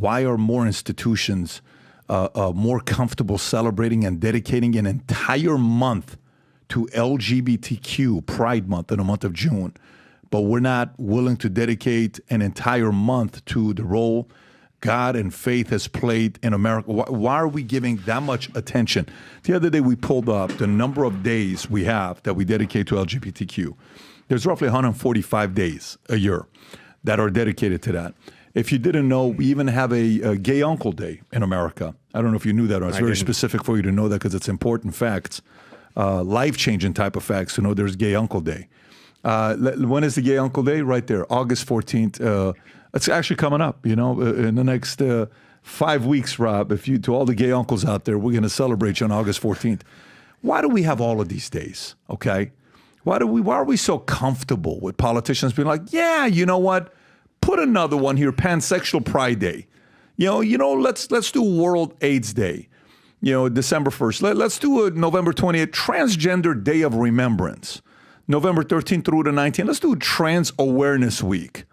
Why are more institutions more comfortable celebrating and dedicating an entire month to LGBTQ Pride Month in the month of June, but we're not willing to dedicate an entire month to the role God and faith has played in America? Why are we giving that much attention? The other day we pulled up the number of days we have that we dedicate to LGBTQ. There's roughly 145 days a year that are dedicated to that. If you didn't know, we even have a Gay Uncle Day in America. I don't know if you knew that, or it's very specific for you to know that because it's important facts, life-changing type of facts to know there's Gay Uncle Day. When is the Gay Uncle Day? Right there, August 14th. It's actually coming up, in the next 5 weeks, Rob. To all the gay uncles out there, we're going to celebrate you on August 14th. Why do we have all of these days, okay? Why are we so comfortable with politicians being like, yeah, you know what? Put another one here, Pansexual Pride Day. Let's do World AIDS Day, December 1st. Let's do a November 20th, Transgender Day of Remembrance. November 13th through the 19th, let's do Trans Awareness Week.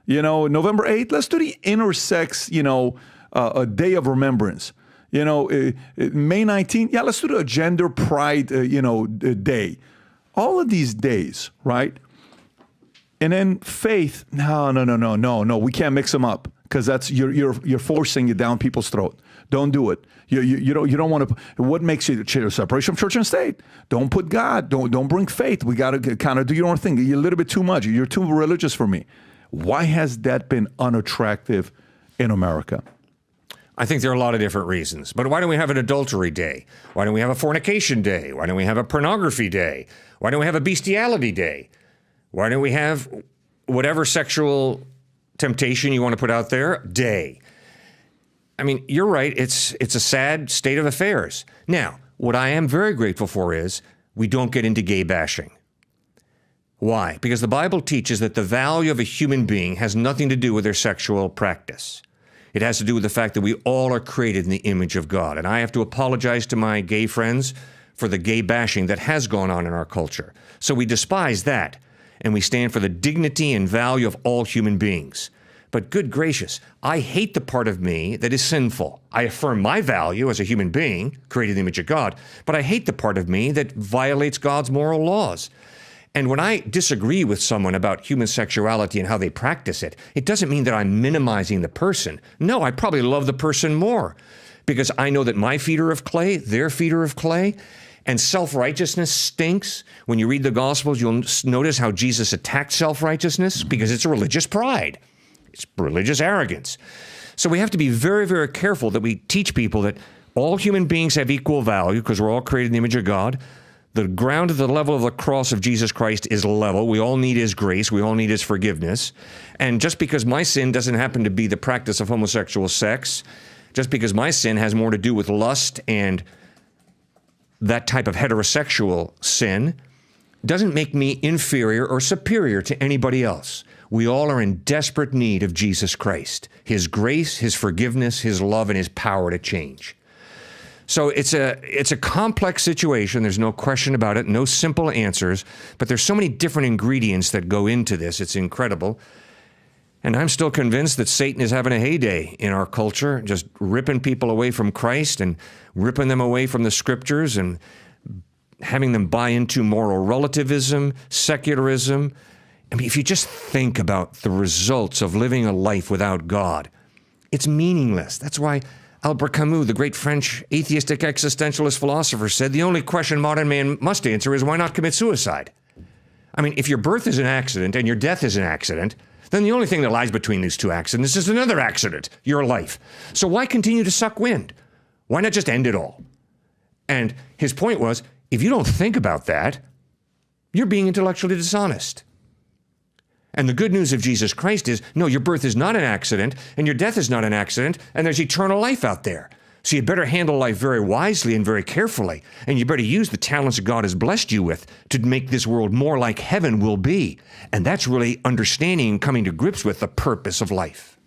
November 8th, let's do the Intersex, a Day of Remembrance. May 19th, yeah, let's do the Gender Pride, Day. All of these days, right? And then faith, no, we can't mix them up because that's you're forcing it down people's throat. Don't do it. You don't want to. What makes you separation from church and state? Don't put God. Don't bring faith. We got to kind of do your own thing. You're a little bit too much. You're too religious for me. Why has that been unattractive in America? I think there are a lot of different reasons. But why don't we have an adultery day? Why don't we have a fornication day? Why don't we have a pornography day? Why don't we have a bestiality day? Why don't we have whatever sexual temptation you want to put out there day? I mean, you're right. It's a sad state of affairs. Now, what I am very grateful for is we don't get into gay bashing. Why? Because the Bible teaches that the value of a human being has nothing to do with their sexual practice. It has to do with the fact that we all are created in the image of God. And I have to apologize to my gay friends for the gay bashing that has gone on in our culture. So we despise that, and we stand for the dignity and value of all human beings. But good gracious, I hate the part of me that is sinful. I affirm my value as a human being, created in the image of God, but I hate the part of me that violates God's moral laws. And when I disagree with someone about human sexuality and how they practice it, it doesn't mean that I'm minimizing the person. No, I probably love the person more because I know that my feet are of clay, their feet are of clay, and self-righteousness stinks. When you read the Gospels, you'll notice how Jesus attacked self-righteousness because it's a religious pride. It's religious arrogance. So we have to be very, very careful that we teach people that all human beings have equal value because we're all created in the image of God. The ground at the level of the cross of Jesus Christ is level. We all need His grace. We all need His forgiveness. And just because my sin doesn't happen to be the practice of homosexual sex, just because my sin has more to do with lust and that type of heterosexual sin, doesn't make me inferior or superior to anybody else. We all are in desperate need of Jesus Christ, His grace, His forgiveness, His love, and His power to change. So it's a complex situation. There's no question about it, no simple answers, but there's so many different ingredients that go into this. It's incredible. And I'm still convinced that Satan is having a heyday in our culture, just ripping people away from Christ and ripping them away from the scriptures and having them buy into moral relativism, secularism. I mean, if you just think about the results of living a life without God, it's meaningless. That's why Albert Camus, the great French atheistic existentialist philosopher, said the only question modern man must answer is why not commit suicide? I mean, if your birth is an accident and your death is an accident, then the only thing that lies between these two accidents is another accident, your life. So why continue to suck wind? Why not just end it all? And his point was, if you don't think about that, you're being intellectually dishonest. And the good news of Jesus Christ is, no, your birth is not an accident, and your death is not an accident, and there's eternal life out there. So you better handle life very wisely and very carefully, and you better use the talents that God has blessed you with to make this world more like heaven will be. And that's really understanding and coming to grips with the purpose of life.